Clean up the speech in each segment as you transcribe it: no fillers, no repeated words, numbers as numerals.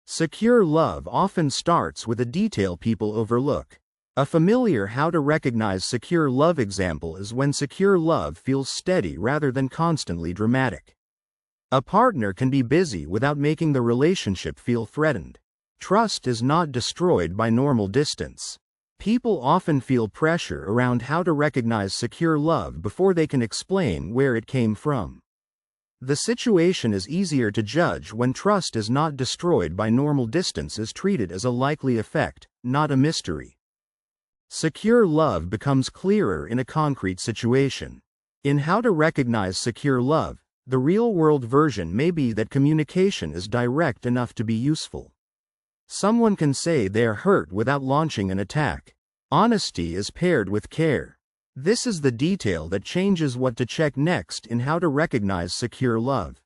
Secure love often starts with a detail people overlook. A familiar how to recognize secure love example is when secure love feels steady rather than constantly dramatic. A partner can be busy without making the relationship feel threatened. Trust is not destroyed by normal distance. People often feel pressure around how to recognize secure love before they can explain where it came from. The situation is easier to judge when trust is not destroyed by normal distance is treated as a likely effect, not a mystery. Secure love becomes clearer in a concrete situation. In how to recognize secure love, the real-world version may be that communication is direct enough to be useful. Someone can say they are hurt without launching an attack. Honesty is paired with care. This is the detail that changes what to check next in how to recognize secure love.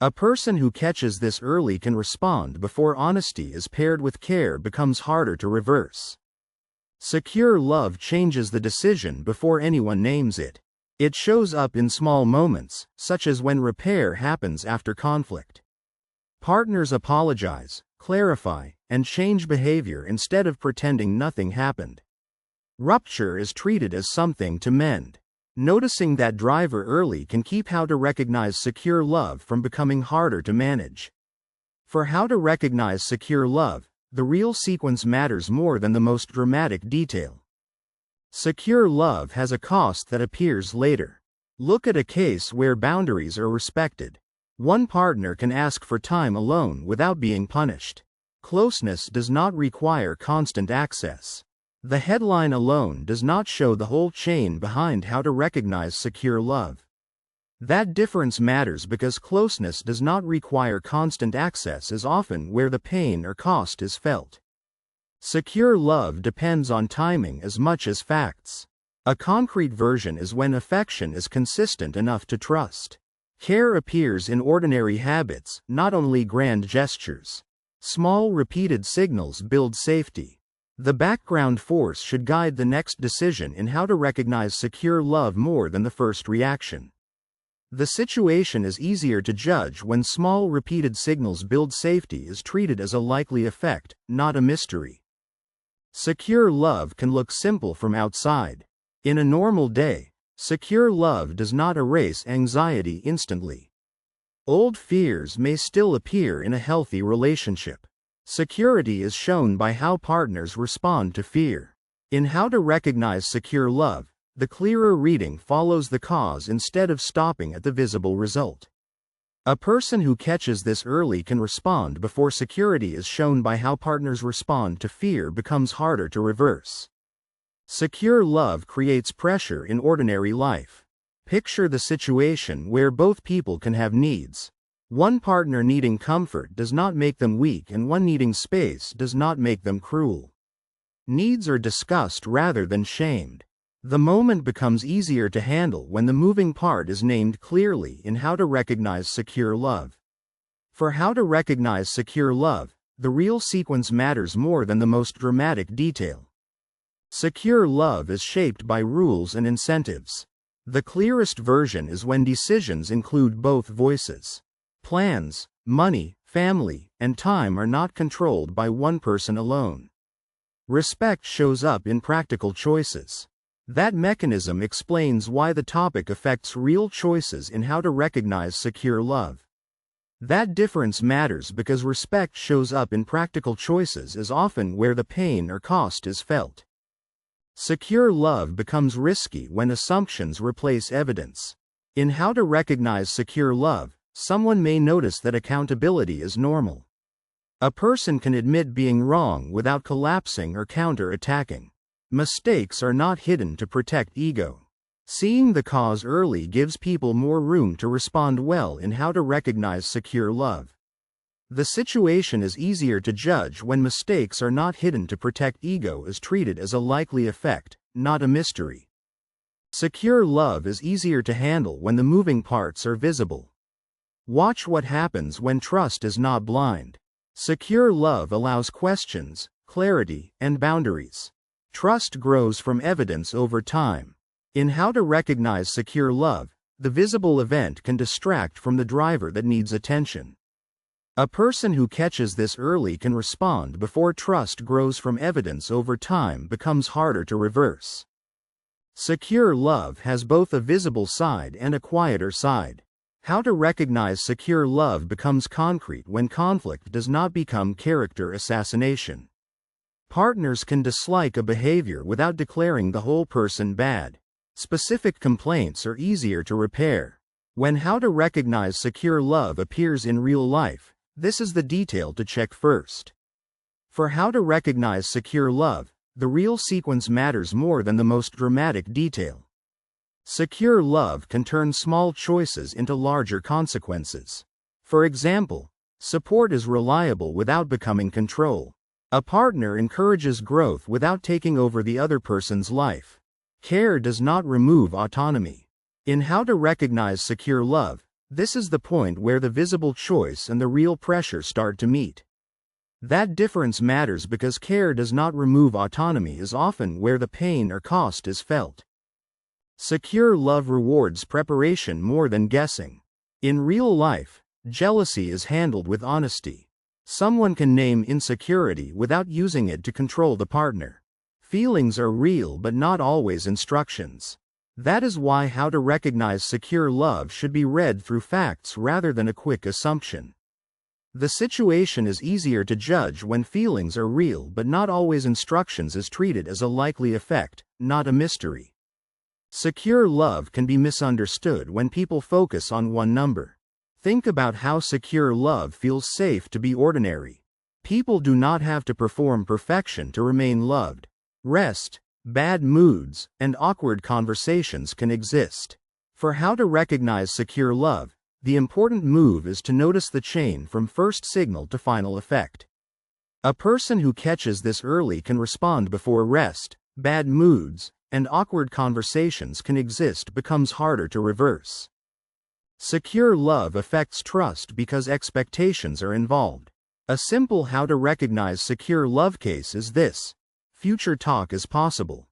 A person who catches this early can respond before honesty is paired with care becomes harder to reverse. Secure love changes the decision before anyone names it. It shows up in small moments, such as when repair happens after conflict. Partners apologize, clarify, and change behavior instead of pretending nothing happened. Rupture is treated as something to mend. Noticing that driver early can keep how to recognize secure love from becoming harder to manage. For how to recognize secure love, the real sequence matters more than the most dramatic detail. Secure love has a cost that appears later. Look at a case where boundaries are respected. One partner can ask for time alone without being punished. Closeness does not require constant access. The headline alone does not show the whole chain behind how to recognize secure love. That difference matters because closeness does not require constant access is often where the pain or cost is felt. Secure love depends on timing as much as facts. A concrete version is when affection is consistent enough to trust. Care appears in ordinary habits, not only grand gestures. Small repeated signals build safety. The background force should guide the next decision in how to recognize secure love more than the first reaction. The situation is easier to judge when small repeated signals build safety is treated as a likely effect, not a mystery. Secure love can look simple from outside. In a normal day, secure love does not erase anxiety instantly. Old fears may still appear in a healthy relationship. Security is shown by how partners respond to fear. In how to recognize secure love, the clearer reading follows the cause instead of stopping at the visible result. A person who catches this early can respond before security is shown by how partners respond to fear becomes harder to reverse. Secure love creates pressure in ordinary life. Picture the situation where both people can have needs. One partner needing comfort does not make them weak and one needing space does not make them cruel. Needs are discussed rather than shamed. The moment becomes easier to handle when the moving part is named clearly in how to recognize secure love. For how to recognize secure love, the real sequence matters more than the most dramatic detail. Secure love is shaped by rules and incentives. The clearest version is when decisions include both voices. Plans, money, family, and time are not controlled by one person alone. Respect shows up in practical choices. That mechanism explains why the topic affects real choices in how to recognize secure love. That difference matters because respect shows up in practical choices is often where the pain or cost is felt. Secure love becomes risky when assumptions replace evidence. In how to recognize secure love, someone may notice that accountability is normal. A person can admit being wrong without collapsing or counter-attacking. Mistakes are not hidden to protect ego. Seeing the cause early gives people more room to respond well in how to recognize secure love. The situation is easier to judge when mistakes are not hidden to protect ego is treated as a likely effect, not a mystery. Secure love is easier to handle when the moving parts are visible. Watch what happens when trust is not blind. Secure love allows questions, clarity, and boundaries. Trust grows from evidence over time. In how to recognize secure love, the visible event can distract from the driver that needs attention. A person who catches this early can respond before trust grows from evidence over time becomes harder to reverse. Secure love has both a visible side and a quieter side. How to recognize secure love becomes concrete when conflict does not become character assassination. Partners can dislike a behavior without declaring the whole person bad. Specific complaints are easier to repair. When how to recognize secure love appears in real life, this is the detail to check first. For how to recognize secure love, the real sequence matters more than the most dramatic detail. Secure love can turn small choices into larger consequences. For example, support is reliable without becoming control. A partner encourages growth without taking over the other person's life. Care does not remove autonomy. In how to recognize secure love, this is the point where the visible choice and the real pressure start to meet. That difference matters because care does not remove autonomy is often where the pain or cost is felt. Secure love rewards preparation more than guessing. In real life, jealousy is handled with honesty. Someone can name insecurity without using it to control the partner. Feelings are real but not always instructions. That is why how to recognize secure love should be read through facts rather than a quick assumption. The situation is easier to judge when feelings are real but not always instructions is treated as a likely effect, not a mystery. Secure love can be misunderstood when people focus on one number. Think about how secure love feels safe to be ordinary. People do not have to perform perfection to remain loved. Rest, bad moods, and awkward conversations can exist. For how to recognize secure love, the important move is to notice the chain from first signal to final effect. A person who catches this early can respond before rest, bad moods, and awkward conversations can exist becomes harder to reverse. Secure love affects trust because expectations are involved. A simple how to recognize secure love case is this. Future talk is possible.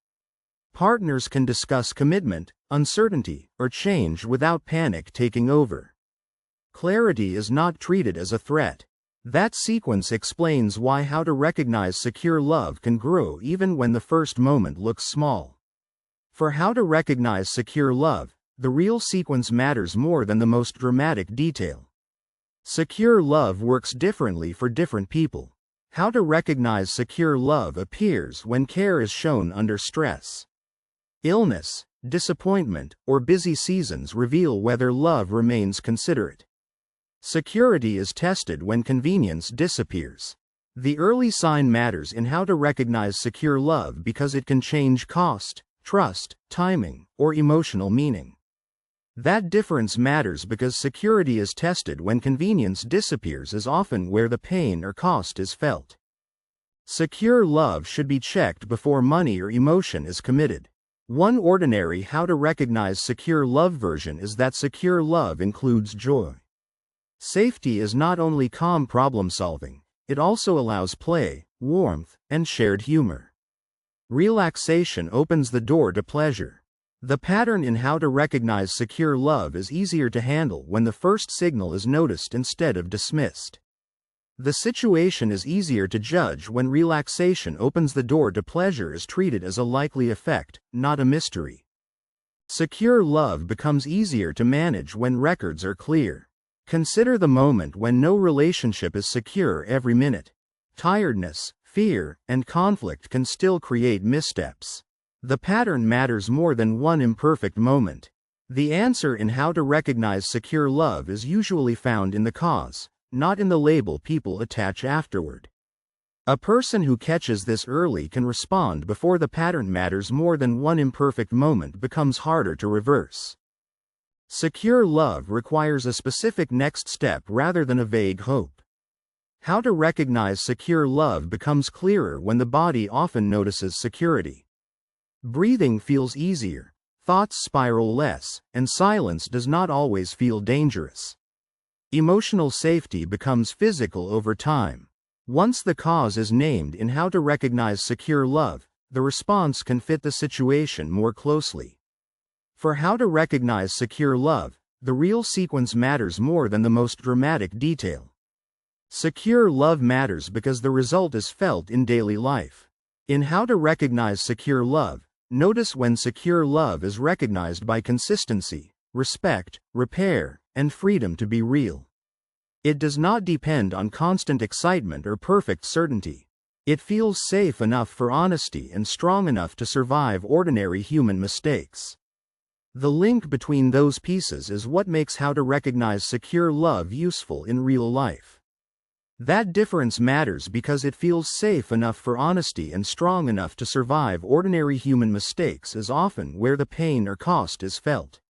Partners can discuss commitment, uncertainty, or change without panic taking over. Clarity is not treated as a threat. That sequence explains why how to recognize secure love can grow even when the first moment looks small. For how to recognize secure love, the real sequence matters more than the most dramatic detail. Secure love works differently for different people. How to recognize secure love appears when care is shown under stress. Illness, disappointment, or busy seasons reveal whether love remains considerate. Security is tested when convenience disappears. The early sign matters in how to recognize secure love because it can change cost, trust, timing, or emotional meaning. That difference matters because security is tested when convenience disappears is often where the pain or cost is felt. Secure love should be checked before money or emotion is committed. One ordinary how to recognize secure love version is that secure love includes joy. Safety is not only calm problem solving, it also allows play, warmth, and shared humor. Relaxation opens the door to pleasure. The pattern in how to recognize secure love is easier to handle when the first signal is noticed instead of dismissed. The situation is easier to judge when relaxation opens the door to pleasure is treated as a likely effect, not a mystery. Secure love becomes easier to manage when records are clear. Consider the moment when no relationship is secure every minute. Tiredness, fear, and conflict can still create missteps. The pattern matters more than one imperfect moment. The answer in how to recognize secure love is usually found in the cause, not in the label people attach afterward. A person who catches this early can respond before the pattern matters more than one imperfect moment becomes harder to reverse. Secure love requires a specific next step rather than a vague hope. How to recognize secure love becomes clearer when the body often notices security. Breathing feels easier, thoughts spiral less, and silence does not always feel dangerous. Emotional safety becomes physical over time. Once the cause is named in how to recognize secure love, the response can fit the situation more closely. For how to recognize secure love, the real sequence matters more than the most dramatic detail. Secure love matters because the result is felt in daily life. In How to Recognize Secure Love, notice when secure love is recognized by consistency, respect, repair, and freedom to be real. It does not depend on constant excitement or perfect certainty. It feels safe enough for honesty and strong enough to survive ordinary human mistakes. The link between those pieces is what makes How to Recognize Secure Love useful in real life. That difference matters because it feels safe enough for honesty and strong enough to survive ordinary human mistakes is often where the pain or cost is felt.